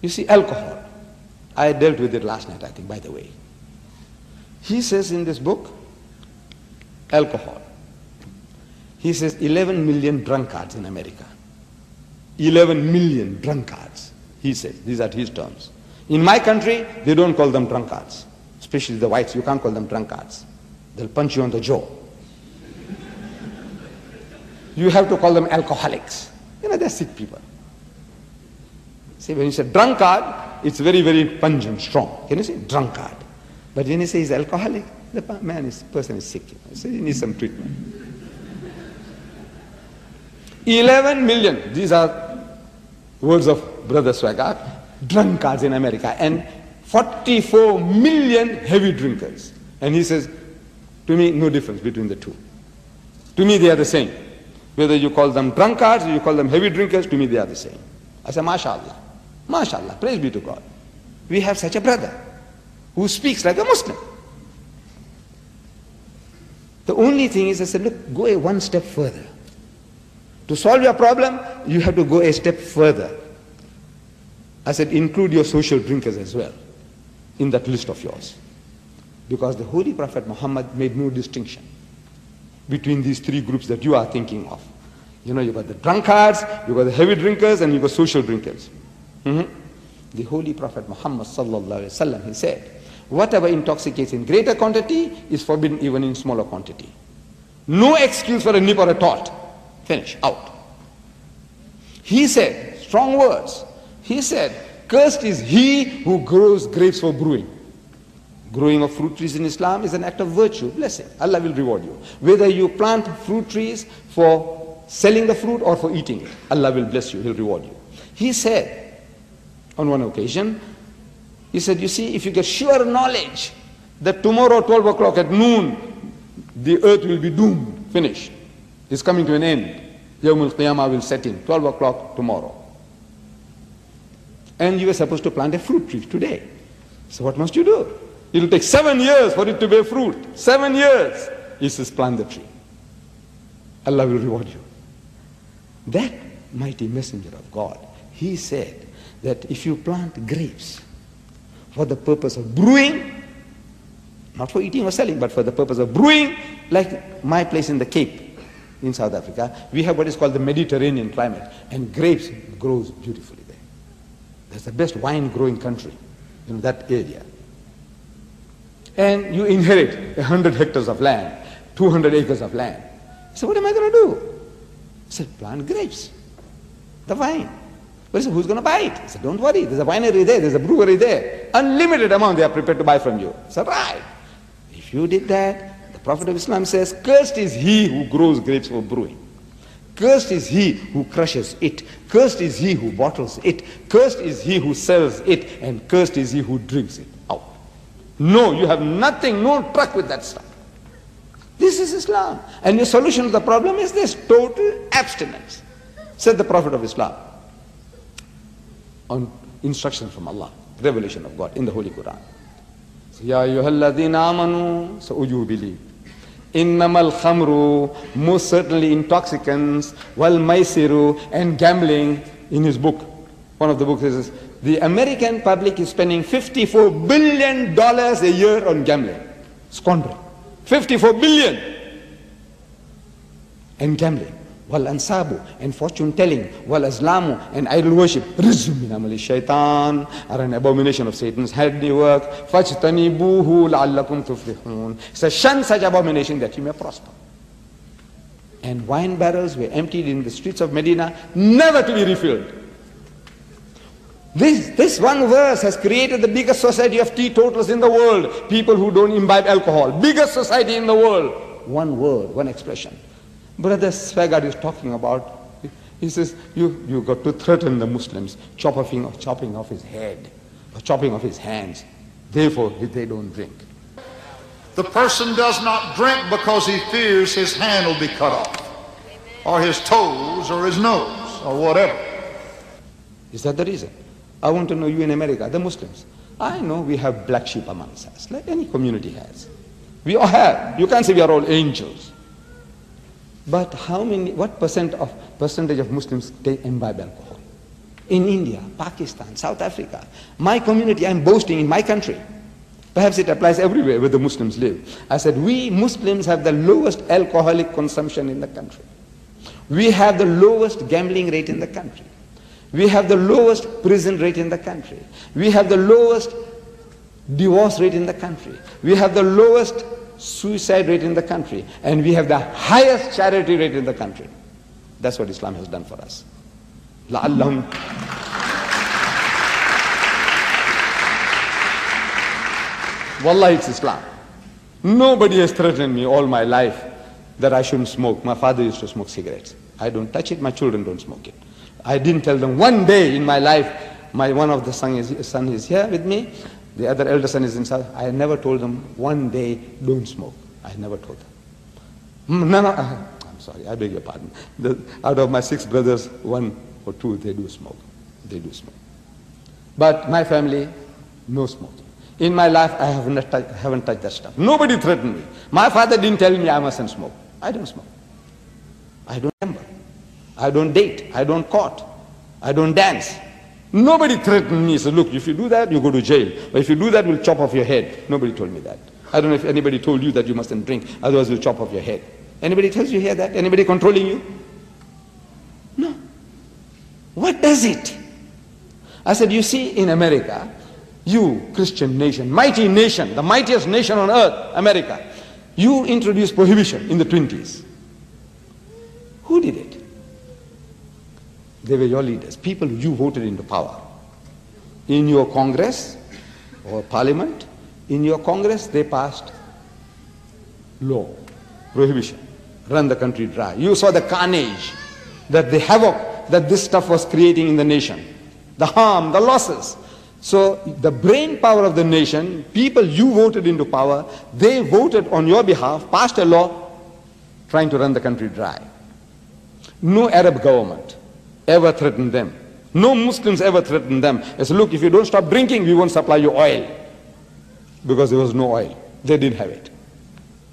You see, alcohol. I dealt with it last night, I think, by the way. He says in this book, alcohol. He says 11 million drunkards in America. 11 million drunkards, he says. These are his terms. In my country, they don't call them drunkards. Especially the whites, you can't call them drunkards. They'll punch you on the jaw. You have to call them alcoholics. You know, they're sick people. See, when you say drunkard, it's very, very pungent, strong. Can you say drunkard? But when you say he's alcoholic, the person is sick. So he needs some treatment. 11 million, these are words of Brother Swaggart, drunkards in America, and 44 million heavy drinkers. And he says, to me, no difference between the two. To me, they are the same. Whether you call them drunkards or you call them heavy drinkers, to me they are the same. I say, MashaAllah. MashaAllah, praise be to God. We have such a brother who speaks like a Muslim. The only thing is, I said, look, go one step further. To solve your problem, you have to go a step further. I said, include your social drinkers as well in that list of yours. Because the Holy Prophet Muhammad made no distinction between these three groups that you are thinking of. You know, you've got the drunkards, you've got the heavy drinkers, and you've got social drinkers. The Holy Prophet Muhammad sallallahu alaihi wasallam, he said, whatever intoxicates in greater quantity is forbidden even in smaller quantity. No excuse for a nip or a tot. Finish, out. He said, strong words, he said, cursed is he who grows grapes for brewing. Growing of fruit trees in Islam is an act of virtue, blessing. Allah will reward you. Whether you plant fruit trees for selling the fruit or for eating it, Allah will bless you, He'll reward you. He said, on one occasion, he said, you see, if you get sure knowledge that tomorrow 12 o'clock at noon, the earth will be doomed, finished. It's coming to an end. Yawmul Qiyamah will set in, 12 o'clock tomorrow. And you were supposed to plant a fruit tree today. So what must you do? It will take 7 years for it to bear fruit. 7 years. He says, plant the tree. Allah will reward you. That mighty messenger of God, he said that if you plant grapes for the purpose of brewing, not for eating or selling, but for the purpose of brewing, like my place in the Cape, in South Africa, we have what is called the Mediterranean climate, and grapes grows beautifully there. That's the best wine growing country in that area. And you inherit 100 hectares of land, 200 acres of land. So what am I going to do? I said, plant grapes, the wine. But he said, who's going to buy it? I said, don't worry, there's a winery there, there's a brewery there. Unlimited amount they are prepared to buy from you. I said, right. If you did that, the Prophet of Islam says, cursed is he who grows grapes for brewing. Cursed is he who crushes it. Cursed is he who bottles it. Cursed is he who sells it. And cursed is he who drinks it out. No, you have nothing, no truck with that stuff. This is Islam. And your solution to the problem is this, total abstinence, said the Prophet of Islam, on instruction from Allah, revelation of God in the Holy Quran. Ya ayyuhalladhina amanu, so you believe. Innamal khamru, most certainly intoxicants, wal maisiru, and gambling. In his book, one of the books says, the American public is spending $54 billion a year on gambling. Squandering. 54 billion. And gambling. Wal ansabu, and fortune telling. Wal azlamu, and idol worship. Rizum min amali shaitan, are an abomination of Satan's handiwork. Fajtanibuhu la'allakum tuflihun. So shun such abomination that you may prosper. And wine barrels were emptied in the streets of Medina, never to be refilled. This one verse has created the biggest society of teetotalers in the world. People who don't imbibe alcohol. Biggest society in the world. One word, one expression. Brother Swaggart is talking about, he says, you got to threaten the Muslims, chopping off his head, or chopping off his hands. Therefore, they don't drink. The person does not drink because he fears his hand will be cut off, or his toes, or his nose, or whatever. Is that the reason? I want to know, you in America, the Muslims. I know we have black sheep amongst us, like any community has. We all have. You can't say we are all angels. But what percentage of Muslims imbibe alcohol? in India, Pakistan, South Africa. My community, I'm boasting in my country. Perhaps it applies everywhere where the Muslims live. I said, we Muslims have the lowest alcoholic consumption in the country. We have the lowest gambling rate in the country. We have the lowest prison rate in the country. We have the lowest divorce rate in the country. We have the lowest suicide rate in the country. And we have the highest charity rate in the country. That's what Islam has done for us. لَعَلَّهُمْ Wallah, it's Islam. Nobody has threatened me all my life that I shouldn't smoke. My father used to smoke cigarettes. I don't touch it, my children don't smoke it. I didn't tell them one day in my life, one of the son is here with me, the other elder son is inside. I never told them one day, don't smoke. I never told them. No, I'm sorry, I beg your pardon. Out of my 6 brothers, 1 or 2, they do smoke. They do smoke. But my family, no smoking. In my life, I haven't touched that stuff. Nobody threatened me. My father didn't tell me I mustn't smoke. I don't smoke. I don't gamble. I don't date. I don't court. I don't dance. Nobody threatened me. So look, if you do that, you go to jail. Or if you do that, we'll chop off your head. Nobody told me that. I don't know if anybody told you that you mustn't drink, otherwise we'll chop off your head. Anybody tells you here that? Anybody controlling you? No. What does it? I said, you see, in America, you, Christian nation, mighty nation, the mightiest nation on earth, America, you introduced prohibition in the 20s. Who did it? They were your leaders, people you voted into power. In your Congress or Parliament, in your Congress, they passed law, prohibition, run the country dry. You saw the carnage, that the havoc that this stuff was creating in the nation, the harm, the losses. So the brain power of the nation, people you voted into power, they voted on your behalf, passed a law trying to run the country dry. No Arab government ever threatened them. No Muslims ever threatened them. They said, look, if you don't stop drinking, we won't supply you oil. Because there was no oil. They didn't have it.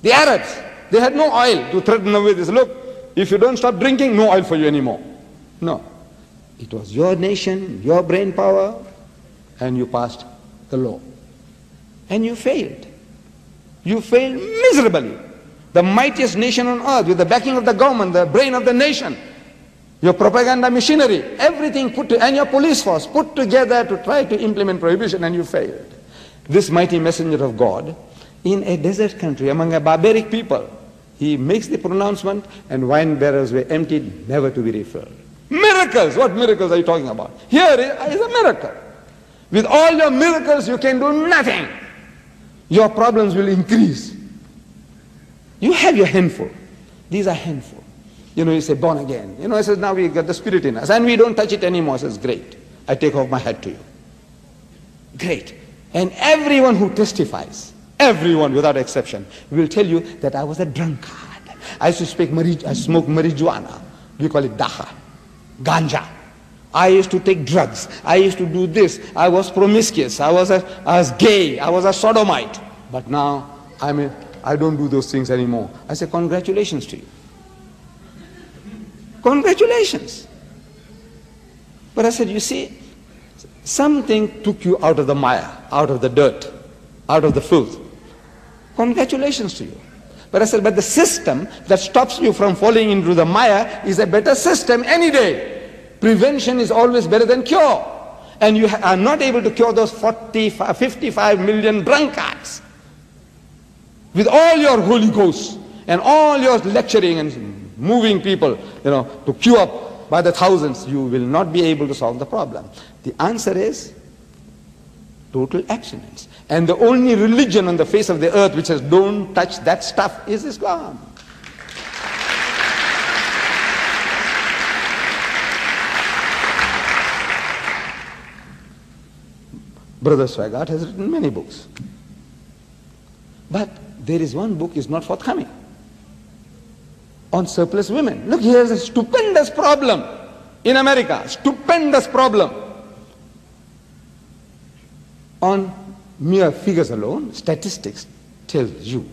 The Arabs, they had no oil to threaten them with. They said, look, if you don't stop drinking, no oil for you anymore. No. It was your nation, your brain power, and you passed the law. And you failed. You failed miserably. The mightiest nation on earth, with the backing of the government, the brain of the nation, your propaganda machinery, everything and your police force put together to try to implement prohibition, and you failed. This mighty messenger of God, in a desert country, among a barbaric people, he makes the pronouncement, and wine barrels were emptied, never to be refilled. Miracles! What miracles are you talking about? Here is a miracle. With all your miracles, you can do nothing. Your problems will increase. You have your handful. These are handful. You know, you say, born again. You know, I says, now we got the Spirit in us, and we don't touch it anymore. I says, great. I take off my hat to you. Great. And everyone who testifies, everyone without exception, will tell you that I was a drunkard. I used to smoke marijuana. We call it daha, ganja. I used to take drugs. I used to do this. I was promiscuous. I was gay. I was a sodomite. But now I don't do those things anymore. I say, congratulations to you. Congratulations. But I said, you see, something took you out of the mire, out of the dirt, out of the filth. Congratulations to you. But I said, but the system that stops you from falling into the mire is a better system any day. Prevention is always better than cure. And you are not able to cure those 55 million drunkards. With all your Holy Ghost and all your lecturing and moving people, you know, to queue up by the thousands, you will not be able to solve the problem. The answer is total abstinence. And the only religion on the face of the earth which says don't touch that stuff is Islam. Brother Swaggart has written many books. But there is one book is not forthcoming. On surplus women. Look, here's a stupendous problem in America. Stupendous problem. On mere figures alone, statistics tells you,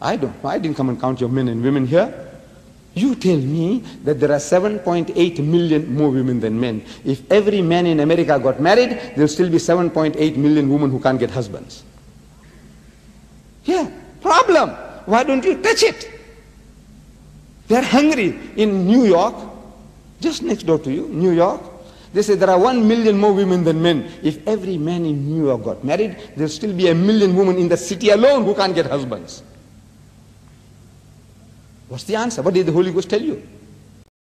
I didn't come and count your men and women here. You tell me that there are 7.8 million more women than men. If every man in America got married, there will still be 7.8 million women who can't get husbands. Yeah, problem. Why don't you touch it? They're hungry in New York, just next door to you, New York. They say there are 1 million more women than men. If every man in New York got married, there will still be 1 million women in the city alone who can't get husbands. What's the answer? What did the Holy Ghost tell you?